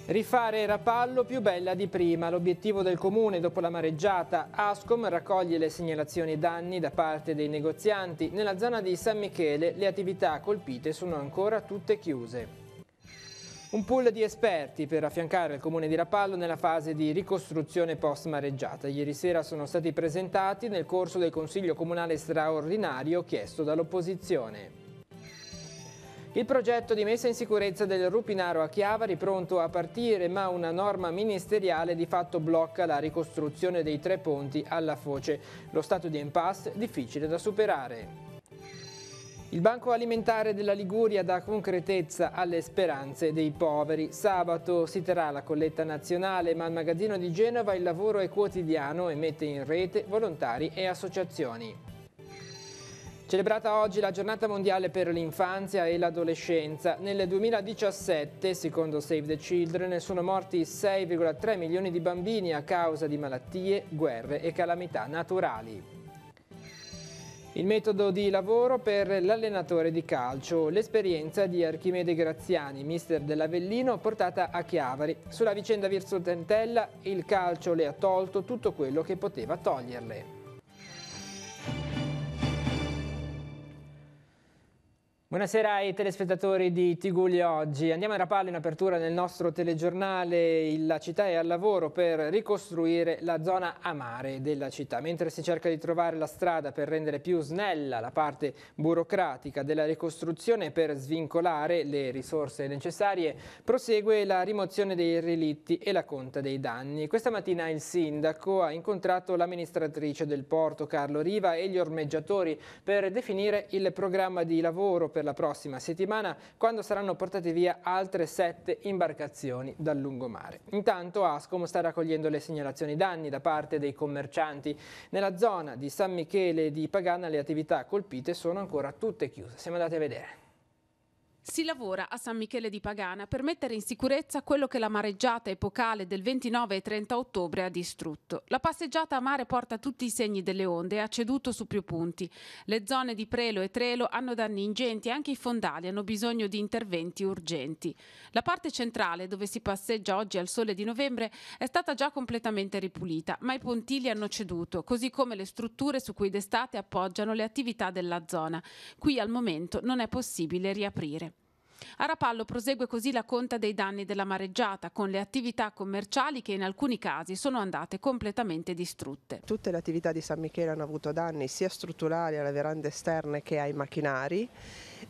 Rifare Rapallo più bella di prima, l'obiettivo del comune dopo la mareggiata. Ascom raccoglie le segnalazioni danni da parte dei negozianti. Nella zona di San Michele le attività colpite sono ancora tutte chiuse. Un pool di esperti per affiancare il comune di Rapallo nella fase di ricostruzione post mareggiata. Ieri sera sono stati presentati nel corso del Consiglio Comunale straordinario chiesto dall'opposizione. Il progetto di messa in sicurezza del Rupinaro a Chiavari pronto a partire, ma una norma ministeriale di fatto blocca la ricostruzione dei 3 ponti alla foce. Lo stato di impasse difficile da superare. Il Banco Alimentare della Liguria dà concretezza alle speranze dei poveri. Sabato si terrà la colletta nazionale, ma al magazzino di Genova il lavoro è quotidiano e mette in rete volontari e associazioni. Celebrata oggi la giornata mondiale per l'infanzia e l'adolescenza. Nel 2017, secondo Save the Children, sono morti 6,3 milioni di bambini a causa di malattie, guerre e calamità naturali. Il metodo di lavoro per l'allenatore di calcio, l'esperienza di Archimede Graziani, mister dell'Avellino, portata a Chiavari. Sulla vicenda Virzotentella, il calcio le ha tolto tutto quello che poteva toglierle. Buonasera ai telespettatori di Tigullio Oggi. Andiamo a Rapallo in apertura nel nostro telegiornale. La città è al lavoro per ricostruire la zona a mare della città. Mentre si cerca di trovare la strada per rendere più snella la parte burocratica della ricostruzione per svincolare le risorse necessarie, prosegue la rimozione dei relitti e la conta dei danni. Questa mattina il sindaco ha incontrato l'amministratrice del porto Carlo Riva e gli ormeggiatori per definire il programma di lavoro per la prossima settimana, quando saranno portate via altre 7 imbarcazioni dal lungomare. Intanto Ascom sta raccogliendo le segnalazioni danni da parte dei commercianti. Nella zona di San Michele di Pagana le attività colpite sono ancora tutte chiuse. Siamo andati a vedere. Si lavora a San Michele di Pagana per mettere in sicurezza quello che la mareggiata epocale del 29 e 30 ottobre ha distrutto. La passeggiata a mare porta tutti i segni delle onde e ha ceduto su più punti. Le zone di Prelo e Trelo hanno danni ingenti e anche i fondali hanno bisogno di interventi urgenti. La parte centrale, dove si passeggia oggi al sole di novembre, è stata già completamente ripulita, ma i pontili hanno ceduto, così come le strutture su cui d'estate appoggiano le attività della zona. Qui al momento non è possibile riaprire. A Rapallo prosegue così la conta dei danni della mareggiata, con le attività commerciali che in alcuni casi sono andate completamente distrutte. Tutte le attività di San Michele hanno avuto danni sia strutturali alle verande esterne che ai macchinari.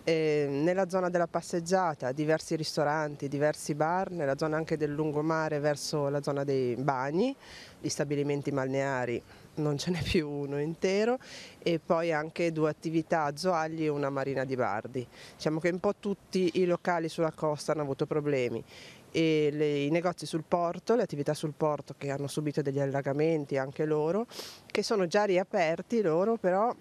Nella zona della passeggiata diversi ristoranti, diversi bar, nella zona anche del lungomare verso la zona dei bagni, gli stabilimenti balneari non ce n'è più uno intero, e poi anche 2 attività a Zoagli e una marina di Bardi. Diciamo che un po' tutti i locali sulla costa hanno avuto problemi e i negozi sul porto, le attività sul porto che hanno subito degli allagamenti anche loro, che sono già riaperti loro, però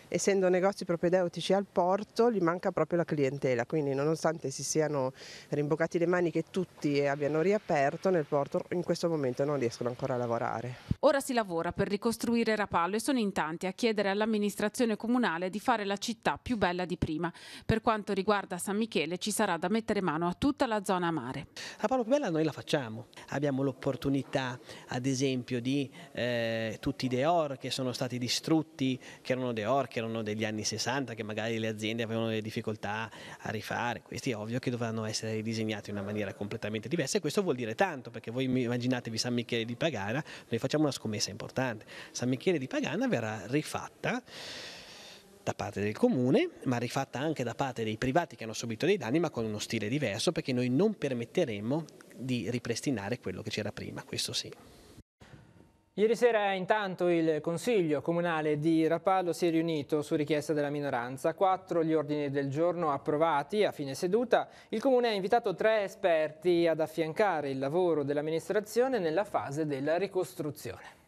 essendo negozi propedeutici al porto gli manca proprio la clientela, quindi nonostante si siano rimboccati le maniche tutti e abbiano riaperto, nel porto in questo momento non riescono ancora a lavorare. Ora si lavora per ricostruire Rapallo e sono in tanti a chiedere all'amministrazione comunale di fare la città più bella di prima. Per quanto riguarda San Michele ci sarà da mettere mano a tutta la zona a mare. Rapallo più bella noi la facciamo, abbiamo l'opportunità ad esempio di tutti i Deor che sono stati distrutti, che erano degli anni 60, che magari le aziende avevano delle difficoltà a rifare. Questi è ovvio che dovranno essere ridisegnati in una maniera completamente diversa, e questo vuol dire tanto, perché voi immaginatevi San Michele di Pagana, noi facciamo una scommessa importante. San Michele di Pagana verrà rifatta da parte del comune, ma rifatta anche da parte dei privati che hanno subito dei danni, ma con uno stile diverso, perché noi non permetteremo di ripristinare quello che c'era prima, questo sì. Ieri sera intanto il Consiglio Comunale di Rapallo si è riunito su richiesta della minoranza. 4 gli ordini del giorno approvati a fine seduta. Il Comune ha invitato 3 esperti ad affiancare il lavoro dell'amministrazione nella fase della ricostruzione.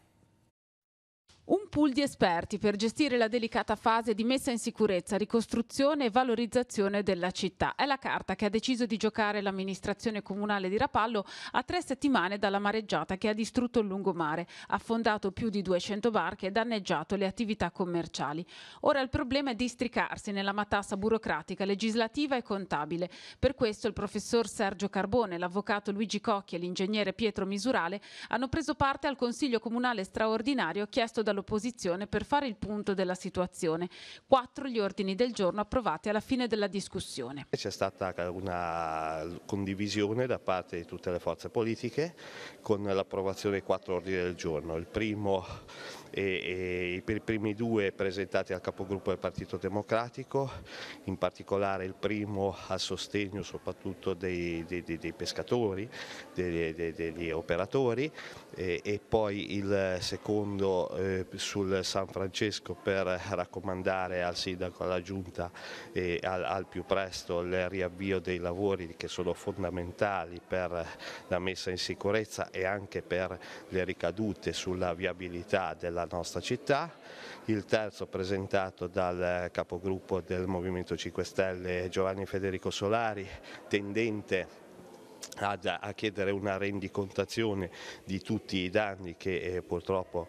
Un pool di esperti per gestire la delicata fase di messa in sicurezza, ricostruzione e valorizzazione della città. È la carta che ha deciso di giocare l'amministrazione comunale di Rapallo a 3 settimane dalla mareggiata che ha distrutto il lungomare, affondato più di 200 barche e danneggiato le attività commerciali. Ora il problema è districarsi nella matassa burocratica, legislativa e contabile. Per questo il professor Sergio Carbone, l'avvocato Luigi Cocchi e l'ingegnere Pietro Misurale hanno preso parte al Consiglio Comunale straordinario chiesto dall'opposizione per fare il punto della situazione. 4 gli ordini del giorno approvati alla fine della discussione. C'è stata una condivisione da parte di tutte le forze politiche con l'approvazione di 4 ordini del giorno. Il primo e per i primi 2 presentati al capogruppo del Partito Democratico, in particolare il primo a sostegno soprattutto dei pescatori, degli operatori, e poi il secondo sul San Francesco per raccomandare al sindaco, alla giunta e al più presto il riavvio dei lavori che sono fondamentali per la messa in sicurezza e anche per le ricadute sulla viabilità della nostra città. Il terzo presentato dal capogruppo del Movimento 5 Stelle Giovanni Federico Solari, tendente a chiedere una rendicontazione di tutti i danni che purtroppo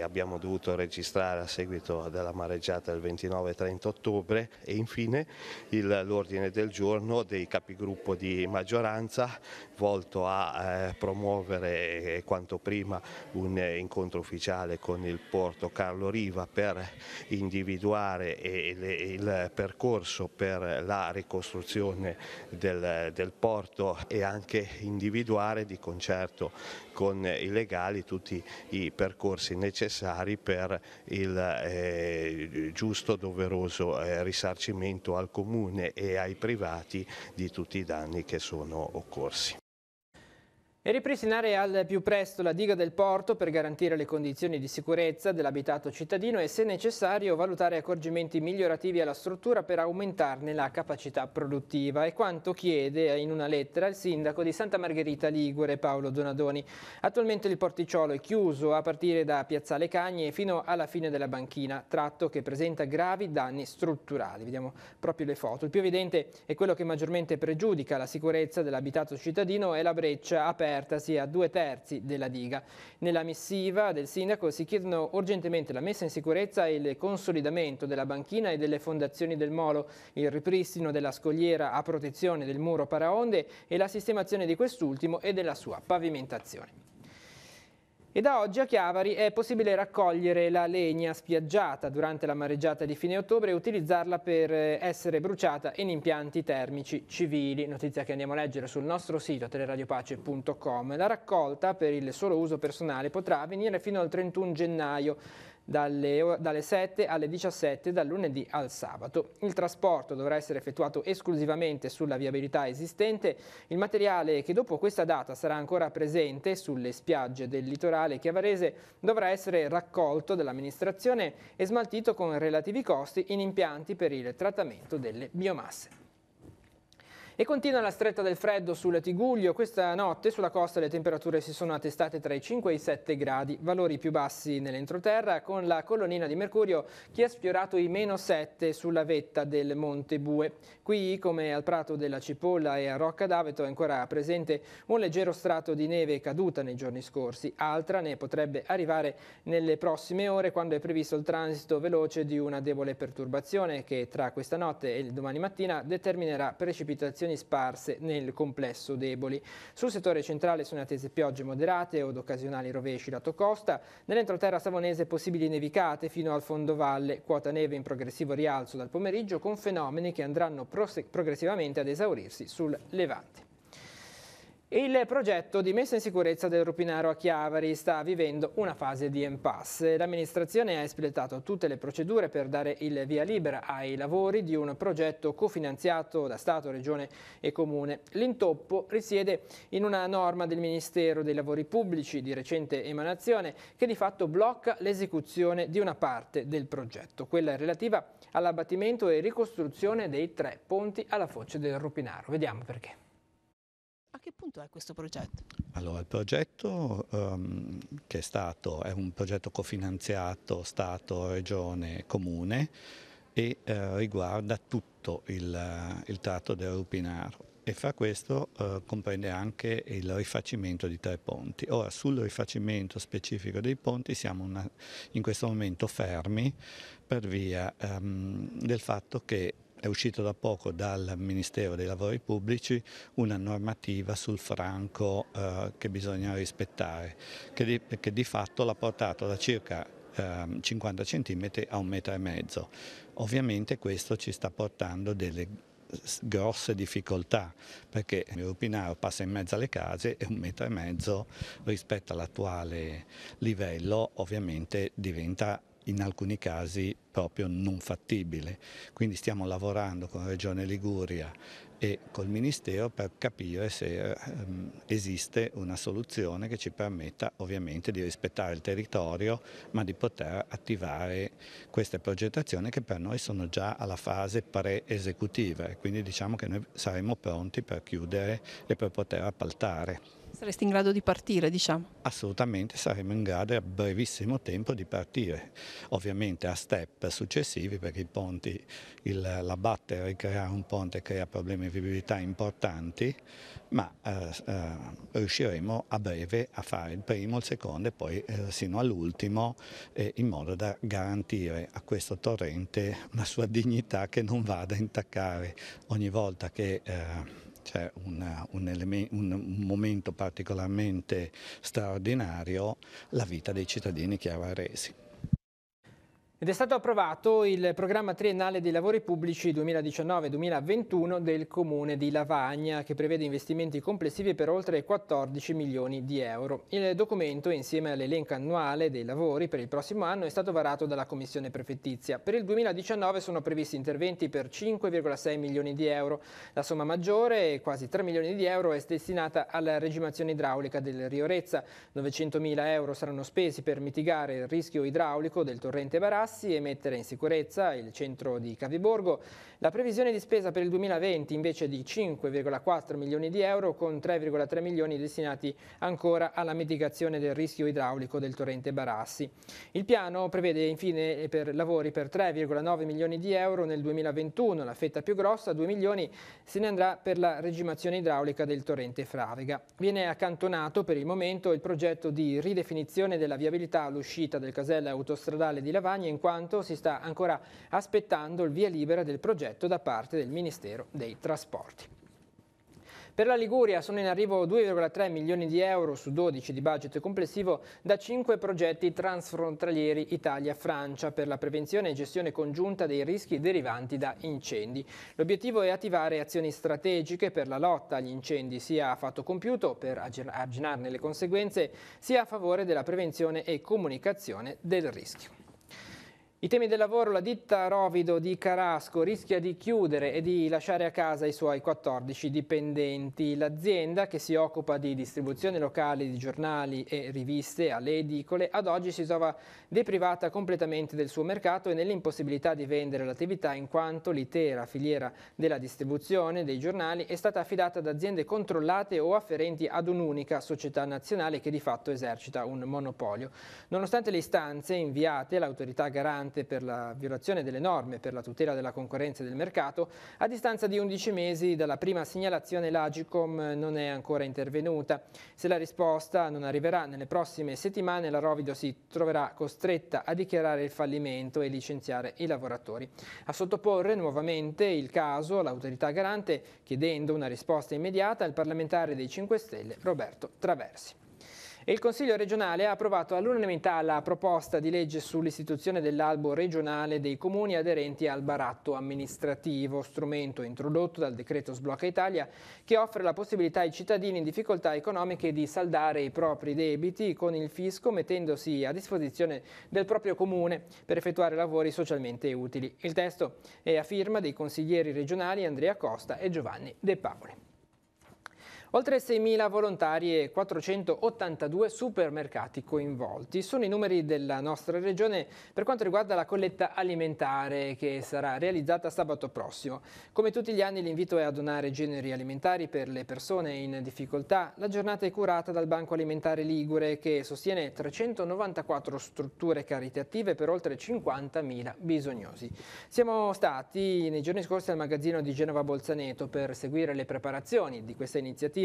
abbiamo dovuto registrare a seguito della mareggiata del 29 e 30 ottobre e infine l'ordine del giorno dei capigruppo di maggioranza volto a promuovere quanto prima un incontro ufficiale con il porto Carlo Riva per individuare il percorso per la ricostruzione del porto e anche individuare di concerto con i legali tutti i percorsi necessari per il giusto, doveroso risarcimento al comune e ai privati di tutti i danni che sono occorsi. E ripristinare al più presto la diga del porto per garantire le condizioni di sicurezza dell'abitato cittadino e, se necessario, valutare accorgimenti migliorativi alla struttura per aumentarne la capacità produttiva. È quanto chiede in una lettera il sindaco di Santa Margherita Ligure, Paolo Donadoni. Attualmente il porticciolo è chiuso a partire da Piazzale Cagni fino alla fine della banchina, tratto che presenta gravi danni strutturali. Vediamo proprio le foto. Il più evidente è quello che maggiormente pregiudica la sicurezza dell'abitato cittadino è la breccia aperta sia a 2/3 della diga. Nella missiva del sindaco si chiedono urgentemente la messa in sicurezza e il consolidamento della banchina e delle fondazioni del molo, il ripristino della scogliera a protezione del muro paraonde e la sistemazione di quest'ultimo e della sua pavimentazione. E da oggi a Chiavari è possibile raccogliere la legna spiaggiata durante la mareggiata di fine ottobre e utilizzarla per essere bruciata in impianti termici civili. Notizia che andiamo a leggere sul nostro sito teleradiopace.com. La raccolta per il solo uso personale potrà avvenire fino al 31 gennaio. Dalle 7 alle 17 dal lunedì al sabato. Il trasporto dovrà essere effettuato esclusivamente sulla viabilità esistente. Il materiale che dopo questa data sarà ancora presente sulle spiagge del litorale chiavarese dovrà essere raccolto dall'amministrazione e smaltito con relativi costi in impianti per il trattamento delle biomasse. E continua la stretta del freddo sul Tigullio. Questa notte sulla costa le temperature si sono attestate tra i 5 e i 7 gradi, valori più bassi nell'entroterra, con la colonnina di mercurio che ha sfiorato i -7 sulla vetta del Monte Bue. Qui, come al Prato della Cipolla e a Rocca d'Aveto, è ancora presente un leggero strato di neve caduta nei giorni scorsi. Altra ne potrebbe arrivare nelle prossime ore, quando è previsto il transito veloce di una debole perturbazione che tra questa notte e il domani mattina determinerà precipitazioni sparse nel complesso deboli. Sul settore centrale sono attese piogge moderate od occasionali rovesci lato costa. Nell'entroterra savonese possibili nevicate fino al fondovalle, quota neve in progressivo rialzo dal pomeriggio con fenomeni che andranno progressivamente ad esaurirsi sul Levante. Il progetto di messa in sicurezza del Rupinaro a Chiavari sta vivendo una fase di impasse. L'amministrazione ha espletato tutte le procedure per dare il via libera ai lavori di un progetto cofinanziato da Stato, Regione e Comune. L'intoppo risiede in una norma del Ministero dei Lavori Pubblici di recente emanazione che di fatto blocca l'esecuzione di una parte del progetto, quella relativa all'abbattimento e ricostruzione dei 3 ponti alla foce del Rupinaro. Vediamo perché. A che punto è questo progetto? Allora, il progetto che è un progetto cofinanziato Stato, Regione, Comune e riguarda tutto il tratto del Rupinaro e fra questo comprende anche il rifacimento di 3 ponti. Ora, sul rifacimento specifico dei ponti siamo in questo momento fermi per via del fatto che è uscito da poco dal Ministero dei Lavori Pubblici una normativa sul franco che bisogna rispettare, che di fatto l'ha portato da circa 50 cm a 1,5 m. Ovviamente questo ci sta portando delle grosse difficoltà perché il Rupinaro passa in mezzo alle case e 1,5 m rispetto all'attuale livello ovviamente diventa in alcuni casi proprio non fattibile. Quindi stiamo lavorando con Regione Liguria e col Ministero per capire se esiste una soluzione che ci permetta ovviamente di rispettare il territorio ma di poter attivare queste progettazioni che per noi sono già alla fase pre-esecutiva e quindi diciamo che noi saremo pronti per chiudere e per poter appaltare. Saresti in grado di partire, diciamo? Assolutamente saremo in grado a brevissimo tempo di partire, ovviamente a step successivi perché i ponti, l'abbattere e creare un ponte crea problemi di viabilità importanti, ma riusciremo a breve a fare il primo, il secondo e poi sino all'ultimo in modo da garantire a questo torrente una sua dignità che non vada a intaccare ogni volta che c'è un momento particolarmente straordinario la vita dei cittadini chiavaresi. Ed è stato approvato il programma triennale dei lavori pubblici 2019-2021 del Comune di Lavagna, che prevede investimenti complessivi per oltre 14 milioni di euro. Il documento, insieme all'elenco annuale dei lavori per il prossimo anno, è stato varato dalla Commissione prefettizia. Per il 2019 sono previsti interventi per 5,6 milioni di euro. La somma maggiore, quasi 3 milioni di euro, è destinata alla regimazione idraulica del Rio Rezza. 900.000 euro saranno spesi per mitigare il rischio idraulico del torrente Barassi e mettere in sicurezza il centro di Caviborgo. La previsione di spesa per il 2020 invece è di 5,4 milioni di euro con 3,3 milioni destinati ancora alla mitigazione del rischio idraulico del torrente Barassi. Il piano prevede infine per lavori per 3,9 milioni di euro nel 2021, la fetta più grossa, 2 milioni, se ne andrà per la regimazione idraulica del torrente Fraviga. Viene accantonato per il momento il progetto di ridefinizione della viabilità all'uscita del casello autostradale di Lavagna in quanto si sta ancora aspettando il via libera del progetto da parte del Ministero dei Trasporti. Per la Liguria sono in arrivo 2,3 milioni di euro su 12 di budget complessivo da 5 progetti transfrontalieri Italia-Francia per la prevenzione e gestione congiunta dei rischi derivanti da incendi. L'obiettivo è attivare azioni strategiche per la lotta agli incendi sia a fatto compiuto per arginarne le conseguenze sia a favore della prevenzione e comunicazione del rischio. I temi del lavoro, la ditta Rovido di Carasco rischia di chiudere e di lasciare a casa i suoi 14 dipendenti. L'azienda, che si occupa di distribuzione locale di giornali e riviste alle edicole, ad oggi si trova deprivata completamente del suo mercato e nell'impossibilità di vendere l'attività in quanto l'intera filiera della distribuzione dei giornali è stata affidata ad aziende controllate o afferenti ad un'unica società nazionale che di fatto esercita un monopolio. Nonostante le istanze inviate all'autorità garante per la violazione delle norme per la tutela della concorrenza e del mercato, a distanza di 11 mesi dalla prima segnalazione l'Agicom non è ancora intervenuta. Se la risposta non arriverà nelle prossime settimane, la Rovido si troverà costretta a dichiarare il fallimento e licenziare i lavoratori. A sottoporre nuovamente il caso all'autorità garante, chiedendo una risposta immediata al parlamentare dei 5 Stelle Roberto Traversi. E il Consiglio regionale ha approvato all'unanimità la proposta di legge sull'istituzione dell'albo regionale dei comuni aderenti al baratto amministrativo, strumento introdotto dal decreto Sblocca Italia che offre la possibilità ai cittadini in difficoltà economiche di saldare i propri debiti con il fisco mettendosi a disposizione del proprio comune per effettuare lavori socialmente utili. Il testo è a firma dei consiglieri regionali Andrea Costa e Giovanni De Paoli. Oltre 6.000 volontari e 482 supermercati coinvolti. Sono i numeri della nostra regione per quanto riguarda la colletta alimentare che sarà realizzata sabato prossimo. Come tutti gli anni l'invito è a donare generi alimentari per le persone in difficoltà. La giornata è curata dal Banco Alimentare Ligure che sostiene 394 strutture caritative per oltre 50.000 bisognosi. Siamo stati nei giorni scorsi al magazzino di Genova Bolzaneto per seguire le preparazioni di questa iniziativa.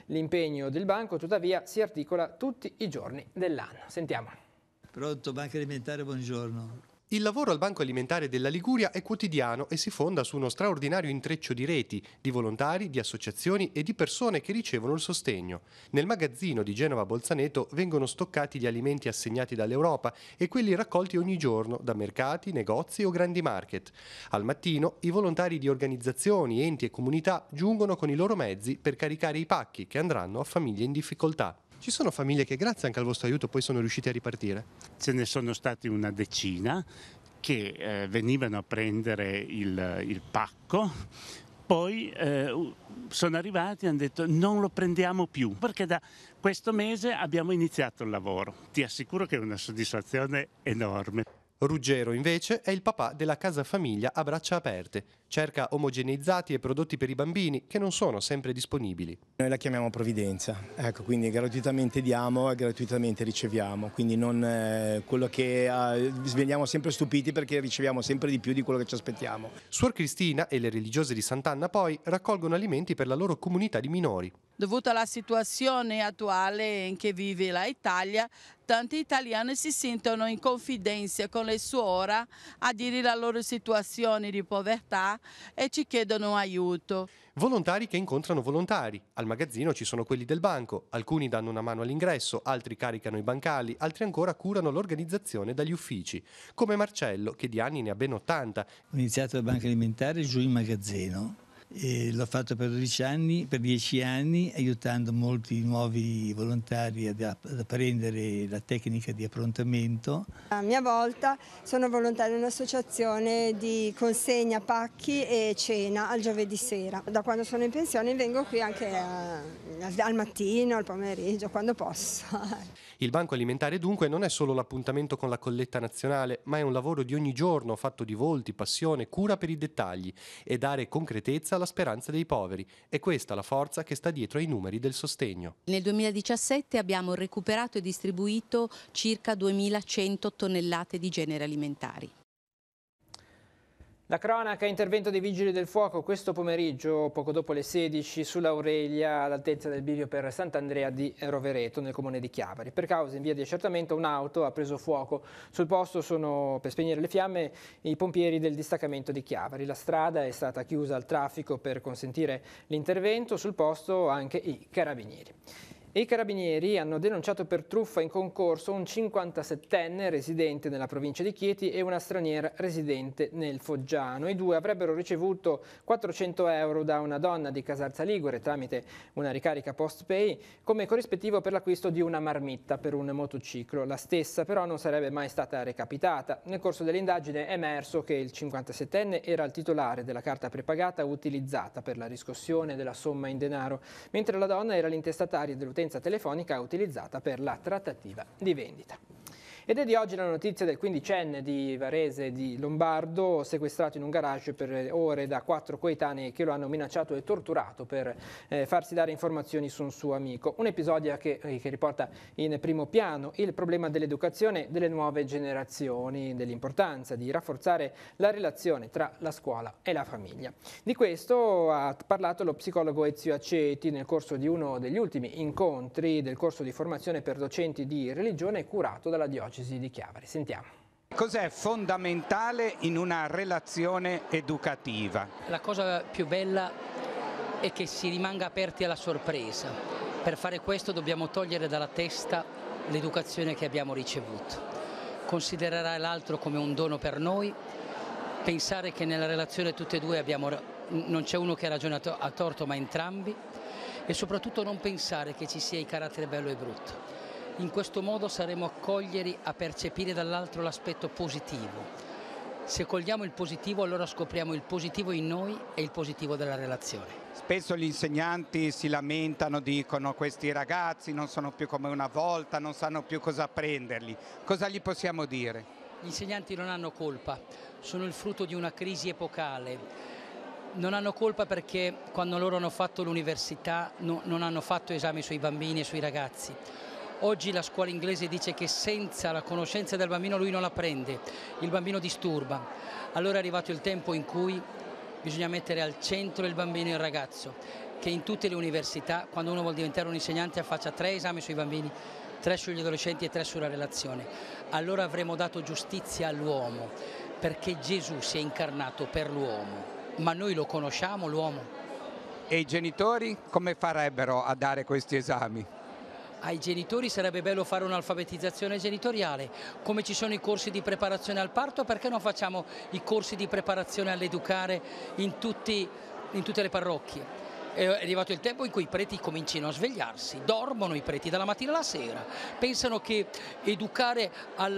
L'impegno del banco tuttavia si articola tutti i giorni dell'anno. Sentiamo. Pronto, Banca Alimentare, buongiorno. Il lavoro al Banco Alimentare della Liguria è quotidiano e si fonda su uno straordinario intreccio di reti, di volontari, di associazioni e di persone che ricevono il sostegno. Nel magazzino di Genova Bolzaneto vengono stoccati gli alimenti assegnati dall'Europa e quelli raccolti ogni giorno da mercati, negozi o grandi market. Al mattino i volontari di organizzazioni, enti e comunità giungono con i loro mezzi per caricare i pacchi che andranno a famiglie in difficoltà. Ci sono famiglie che grazie anche al vostro aiuto poi sono riuscite a ripartire? Ce ne sono stati una decina che venivano a prendere il pacco, poi sono arrivati e hanno detto non lo prendiamo più perché da questo mese abbiamo iniziato il lavoro. Ti assicuro che è una soddisfazione enorme. Ruggero invece è il papà della casa famiglia a braccia aperte. Cerca omogeneizzati e prodotti per i bambini che non sono sempre disponibili. Noi la chiamiamo provvidenza, ecco, quindi gratuitamente diamo e gratuitamente riceviamo, quindi non quello che veniamo sempre stupiti perché riceviamo sempre di più di quello che ci aspettiamo. Suor Cristina e le religiose di Sant'Anna poi raccolgono alimenti per la loro comunità di minori. Dovuto alla situazione attuale in cui vive l'Italia, tanti italiani si sentono in confidenza con le suore a dire la loro situazione di povertà e ci chiedono aiuto. Volontari che incontrano volontari. Al magazzino ci sono quelli del banco, alcuni danno una mano all'ingresso, altri caricano i bancali, altri ancora curano l'organizzazione dagli uffici, come Marcello che di anni ne ha ben 80. Ho iniziato la Banca Alimentare giù in magazzino. E l'ho fatto per 10 anni, aiutando molti nuovi volontari ad apprendere la tecnica di approntamento. A mia volta sono volontaria in un'associazione di consegna pacchi e cena al giovedì sera. Da quando sono in pensione vengo qui anche al mattino, al pomeriggio, quando posso. Il Banco Alimentare dunque non è solo l'appuntamento con la colletta nazionale, ma è un lavoro di ogni giorno fatto di volti, passione, cura per i dettagli e dare concretezza alla speranza dei poveri. È questa la forza che sta dietro ai numeri del sostegno. Nel 2017 abbiamo recuperato e distribuito circa 2100 tonnellate di generi alimentari. La cronaca, intervento dei Vigili del Fuoco questo pomeriggio, poco dopo le 16, sull'Aurelia, all'altezza del bivio per Sant'Andrea di Rovereto, nel comune di Chiavari. Per causa in via di accertamento un'auto ha preso fuoco. Sul posto sono per spegnere le fiamme i pompieri del distaccamento di Chiavari. La strada è stata chiusa al traffico per consentire l'intervento, sul posto anche i carabinieri. E i carabinieri hanno denunciato per truffa in concorso un 57enne residente nella provincia di Chieti e una straniera residente nel Foggiano. I due avrebbero ricevuto 400 euro da una donna di Casarza Ligure tramite una ricarica post-pay come corrispettivo per l'acquisto di una marmitta per un motociclo. La stessa però non sarebbe mai stata recapitata. Nel corso dell'indagine è emerso che il 57enne era il titolare della carta prepagata utilizzata per la riscossione della somma in denaro, mentre la donna era l'intestataria dell'utente telefonica utilizzata per la trattativa di vendita. Ed è di oggi la notizia del 15enne di Varese di Lombardo, sequestrato in un garage per ore da 4 coetanei che lo hanno minacciato e torturato per farsi dare informazioni su un suo amico. Un episodio che riporta in primo piano il problema dell'educazione delle nuove generazioni, dell'importanza di rafforzare la relazione tra la scuola e la famiglia. Di questo ha parlato lo psicologo Ezio Aceti nel corso di uno degli ultimi incontri del corso di formazione per docenti di religione curato dalla diocesi di Chiavari. Sentiamo. Cos'è fondamentale in una relazione educativa? La cosa più bella è che si rimanga aperti alla sorpresa. Per fare questo dobbiamo togliere dalla testa l'educazione che abbiamo ricevuto. Considerare l'altro come un dono per noi, pensare che nella relazione tutte e due non c'è uno che ragiona a torto ma entrambi, e soprattutto non pensare che ci sia il carattere bello e brutto. In questo modo saremo a cogliere, a percepire dall'altro l'aspetto positivo. Se cogliamo il positivo, allora scopriamo il positivo in noi e il positivo della relazione. Spesso gli insegnanti si lamentano, dicono questi ragazzi non sono più come una volta, non sanno più cosa apprenderli. Cosa gli possiamo dire? Gli insegnanti non hanno colpa, sono il frutto di una crisi epocale. Non hanno colpa perché quando loro hanno fatto l'università non hanno fatto esami sui bambini e sui ragazzi. Oggi la scuola inglese dice che senza la conoscenza del bambino lui non la prende, il bambino disturba. Allora è arrivato il tempo in cui bisogna mettere al centro il bambino e il ragazzo, che in tutte le università, quando uno vuol diventare un insegnante, faccia 3 esami sui bambini, 3 sugli adolescenti e 3 sulla relazione. Allora avremo dato giustizia all'uomo, perché Gesù si è incarnato per l'uomo, ma noi lo conosciamo l'uomo. E i genitori come farebbero a dare questi esami? Ai genitori sarebbe bello fare un'alfabetizzazione genitoriale, come ci sono i corsi di preparazione al parto, perché non facciamo i corsi di preparazione all'educare in tutte le parrocchie? È arrivato il tempo in cui i preti comincino a svegliarsi, dormono i preti dalla mattina alla sera, pensano che educare al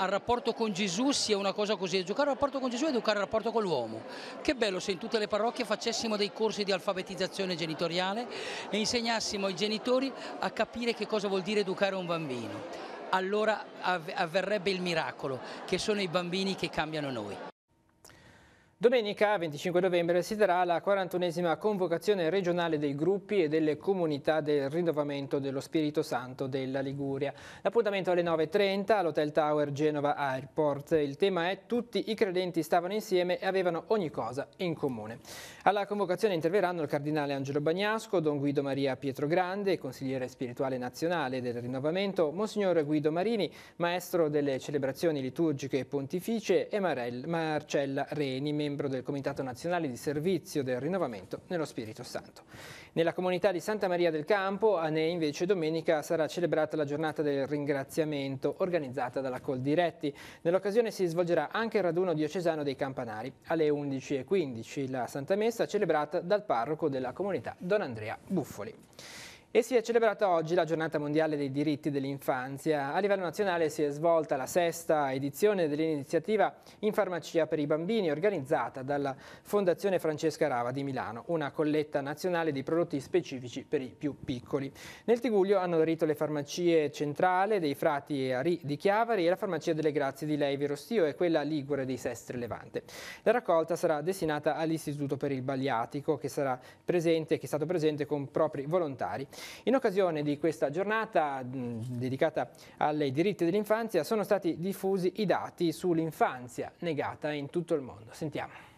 rapporto con Gesù sia una cosa così, educare al rapporto con Gesù è educare al rapporto con l'uomo. Che bello se in tutte le parrocchie facessimo dei corsi di alfabetizzazione genitoriale e insegnassimo ai genitori a capire che cosa vuol dire educare un bambino. Allora avverrebbe il miracolo, che sono i bambini che cambiano noi. Domenica 25 novembre si terrà la 41esima convocazione regionale dei gruppi e delle comunità del rinnovamento dello Spirito Santo della Liguria. L'appuntamento alle 9:30 all'Hotel Tower Genova Airport. Il tema è: tutti i credenti stavano insieme e avevano ogni cosa in comune. Alla convocazione interverranno il cardinale Angelo Bagnasco, Don Guido Maria Pietrogrande, consigliere spirituale nazionale del rinnovamento, Monsignor Guido Marini, maestro delle celebrazioni liturgiche pontificie, e Marcella Reni, membro del Comitato Nazionale di Servizio del Rinnovamento nello Spirito Santo. Nella comunità di Santa Maria del Campo, a Ne, invece, domenica sarà celebrata la giornata del ringraziamento organizzata dalla Coldiretti. Nell'occasione si svolgerà anche il raduno diocesano dei Campanari. Alle 11:15 la Santa Messa celebrata dal parroco della comunità, Don Andrea Buffoli. E si è celebrata oggi la Giornata Mondiale dei Diritti dell'Infanzia. A livello nazionale si è svolta la 6ª edizione dell'iniziativa In Farmacia per i Bambini, organizzata dalla Fondazione Francesca Rava di Milano, una colletta nazionale di prodotti specifici per i più piccoli. Nel Tigullio hanno aderito le farmacie Centrale dei Frati Ari di Chiavari e la Farmacia delle Grazie di Leivi Rostio e quella Ligure di Sestre Levante. La raccolta sarà destinata all'Istituto per il Baliatico, che è stato presente con propri volontari. In occasione di questa giornata dedicata ai diritti dell'infanzia sono stati diffusi i dati sull'infanzia negata in tutto il mondo. Sentiamo.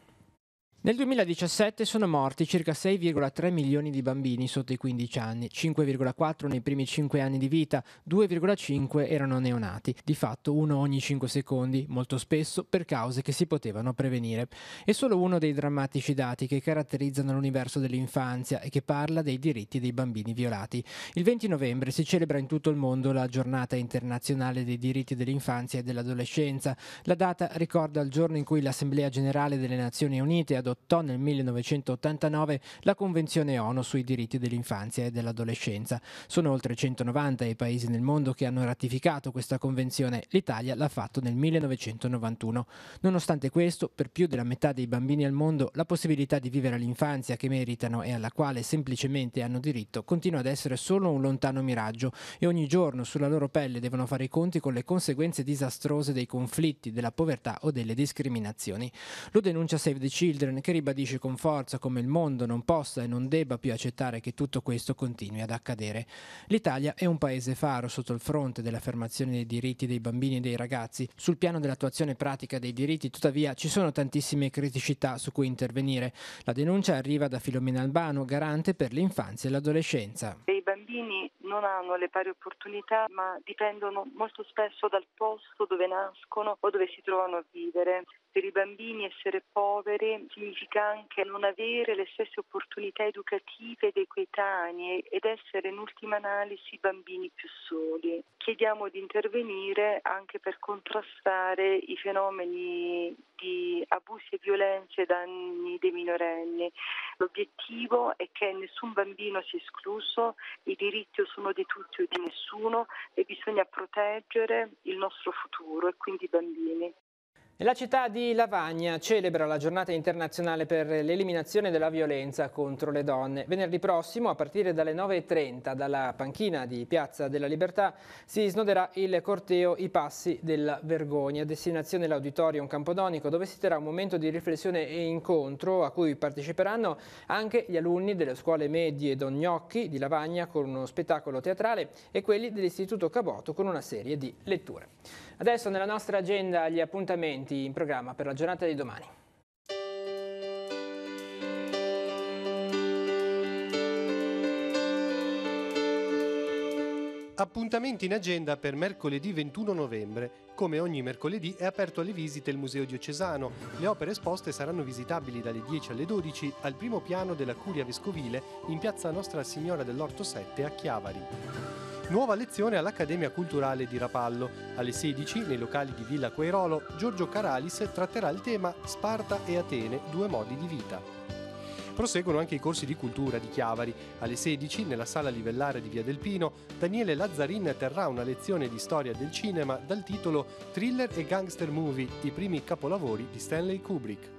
Nel 2017 sono morti circa 6,3 milioni di bambini sotto i 15 anni, 5,4 nei primi 5 anni di vita, 2,5 erano neonati, di fatto uno ogni 5 secondi, molto spesso per cause che si potevano prevenire. È solo uno dei drammatici dati che caratterizzano l'universo dell'infanzia e che parla dei diritti dei bambini violati. Il 20 novembre si celebra in tutto il mondo la Giornata internazionale dei diritti dell'infanzia e dell'adolescenza. La data ricorda il giorno in cui l'Assemblea Generale delle Nazioni Unite adottò nel 1989 la Convenzione ONU sui diritti dell'infanzia e dell'adolescenza. Sono oltre 190 i paesi nel mondo che hanno ratificato questa convenzione. L'Italia l'ha fatto nel 1991. Nonostante questo, per più della metà dei bambini al mondo, la possibilità di vivere l'infanzia che meritano e alla quale semplicemente hanno diritto continua ad essere solo un lontano miraggio e ogni giorno sulla loro pelle devono fare i conti con le conseguenze disastrose dei conflitti, della povertà o delle discriminazioni. Lo denuncia Save the Children, che ribadisce con forza come il mondo non possa e non debba più accettare che tutto questo continui ad accadere. L'Italia è un paese faro sotto il fronte dell'affermazione dei diritti dei bambini e dei ragazzi. Sul piano dell'attuazione pratica dei diritti, tuttavia, ci sono tantissime criticità su cui intervenire. La denuncia arriva da Filomena Albano, garante per l'infanzia e l'adolescenza. I bambini non hanno le pari opportunità, ma dipendono molto spesso dal posto dove nascono o dove si trovano a vivere. Per i bambini essere poveri significa anche non avere le stesse opportunità educative dei coetanei ed essere in ultima analisi bambini più soli. Chiediamo di intervenire anche per contrastare i fenomeni di abusi e violenze ai danni dei minorenni. L'obiettivo è che nessun bambino sia escluso, i diritti sono di tutti o di nessuno e bisogna proteggere il nostro futuro e quindi i bambini. La città di Lavagna celebra la giornata internazionale per l'eliminazione della violenza contro le donne. Venerdì prossimo, a partire dalle 9:30, dalla panchina di Piazza della Libertà, si snoderà il corteo I Passi della Vergogna, destinazione l'Auditorium Campodonico, dove si terrà un momento di riflessione e incontro a cui parteciperanno anche gli alunni delle scuole medie Don Gnocchi di Lavagna con uno spettacolo teatrale e quelli dell'Istituto Caboto con una serie di letture. Adesso nella nostra agenda gli appuntamenti in programma per la giornata di domani. Appuntamenti in agenda per mercoledì 21 novembre. Come ogni mercoledì è aperto alle visite il Museo Diocesano. Le opere esposte saranno visitabili dalle 10 alle 12 al primo piano della Curia Vescovile in piazza Nostra Signora dell'Orto 7 a Chiavari. Nuova lezione all'Accademia Culturale di Rapallo. Alle 16, nei locali di Villa Quairolo, Giorgio Caralis tratterà il tema Sparta e Atene, due modi di vita. Proseguono anche i corsi di cultura di Chiavari. Alle 16, nella sala livellare di Via del Pino, Daniele Lazzarin terrà una lezione di storia del cinema dal titolo Thriller e Gangster Movie, i primi capolavori di Stanley Kubrick.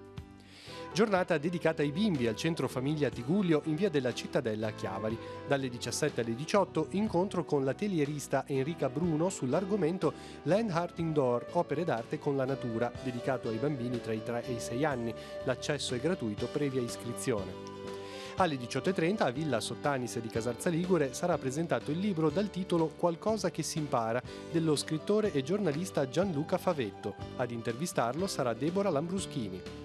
Giornata dedicata ai bimbi al centro famiglia Tigullio in via della Cittadella a Chiavari. Dalle 17 alle 18 incontro con l'atelierista Enrica Bruno sull'argomento Land Art Indoor, opere d'arte con la natura, dedicato ai bambini tra i 3 e i 6 anni. L'accesso è gratuito previa iscrizione. Alle 18:30 a Villa Sottanis di Casarza Ligure sarà presentato il libro dal titolo Qualcosa che si impara dello scrittore e giornalista Gianluca Favetto. Ad intervistarlo sarà Deborah Lambruschini.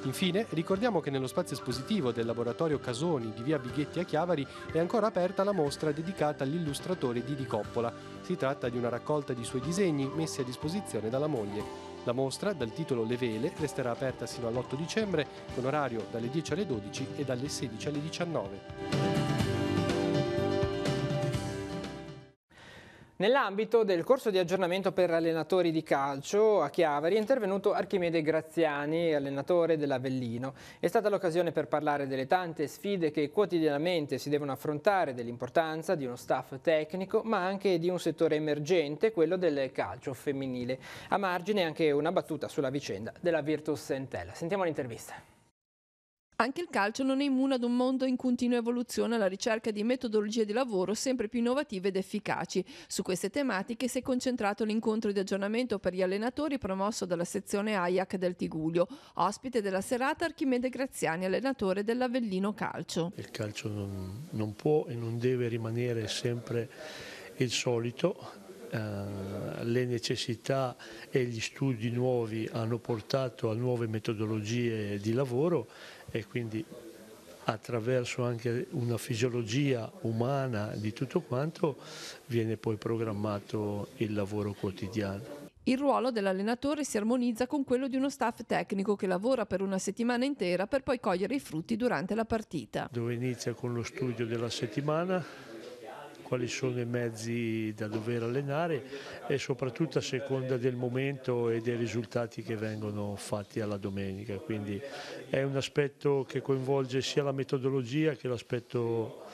Infine, ricordiamo che nello spazio espositivo del Laboratorio Casoni di via Bighetti a Chiavari è ancora aperta la mostra dedicata all'illustratore Didi Coppola. Si tratta di una raccolta di suoi disegni messi a disposizione dalla moglie. La mostra, dal titolo Le Vele, resterà aperta sino all'8 dicembre, con orario dalle 10 alle 12 e dalle 16 alle 19. Nell'ambito del corso di aggiornamento per allenatori di calcio a Chiavari è intervenuto Archimede Graziani, allenatore dell'Avellino. È stata l'occasione per parlare delle tante sfide che quotidianamente si devono affrontare, dell'importanza di uno staff tecnico, ma anche di un settore emergente, quello del calcio femminile. A margine anche una battuta sulla vicenda della Virtus Entella. Sentiamo l'intervista. Anche il calcio non è immune ad un mondo in continua evoluzione alla ricerca di metodologie di lavoro sempre più innovative ed efficaci. Su queste tematiche si è concentrato l'incontro di aggiornamento per gli allenatori promosso dalla sezione AIAC del Tigullio. Ospite della serata Archimede Graziani, allenatore dell'Avellino Calcio. Il calcio non può e non deve rimanere sempre il solito. Le necessità e gli studi nuovi hanno portato a nuove metodologie di lavoro e quindi attraverso anche una fisiologia umana di tutto quanto viene poi programmato il lavoro quotidiano. Il ruolo dell'allenatore si armonizza con quello di uno staff tecnico che lavora per una settimana intera per poi cogliere i frutti durante la partita. Dove inizia con lo studio della settimana, quali sono i mezzi da dover allenare e soprattutto a seconda del momento e dei risultati che vengono fatti alla domenica. Quindi è un aspetto che coinvolge sia la metodologia che l'aspetto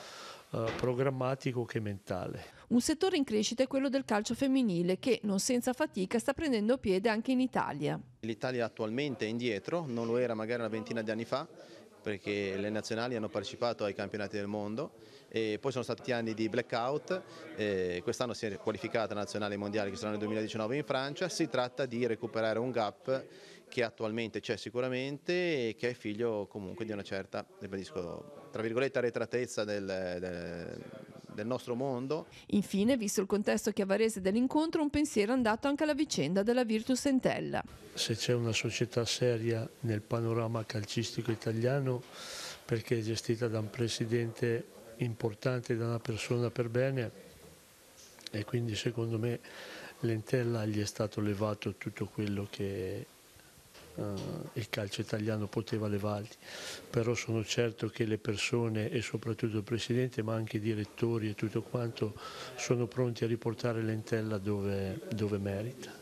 programmatico che mentale. Un settore in crescita è quello del calcio femminile che, non senza fatica, sta prendendo piede anche in Italia. L'Italia attualmente è indietro, non lo era magari una ventina di anni fa, perché le nazionali hanno partecipato ai campionati del mondo e poi sono stati anni di blackout, quest'anno si è qualificata la nazionale mondiale che sarà nel 2019 in Francia. Si tratta di recuperare un gap che attualmente c'è sicuramente e che è figlio comunque di una certa, tra virgolette, arretratezza del nostro mondo. Infine, visto il contesto chiavarese dell'incontro, un pensiero è andato anche alla vicenda della Virtus Entella. Se c'è una società seria nel panorama calcistico italiano, perché è gestita da un presidente importante, da una persona per bene, e quindi secondo me l'Entella gli è stato levato tutto quello che il calcio italiano poteva levargli, però sono certo che le persone e soprattutto il presidente, ma anche i direttori e tutto quanto, sono pronti a riportare l'Entella dove merita.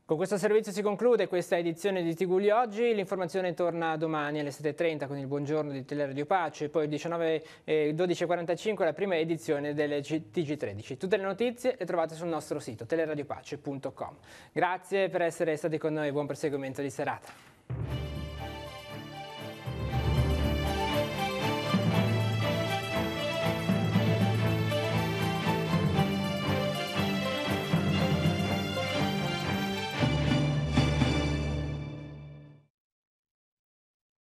Con questo servizio si conclude questa edizione di Tigulli Oggi. L'informazione torna domani alle 7:30 con il buongiorno di Teleradio Pace, poi alle 12:45 la prima edizione delle TG13. Tutte le notizie le trovate sul nostro sito teleradiopACE.com. Grazie per essere stati con noi, buon proseguimento di serata.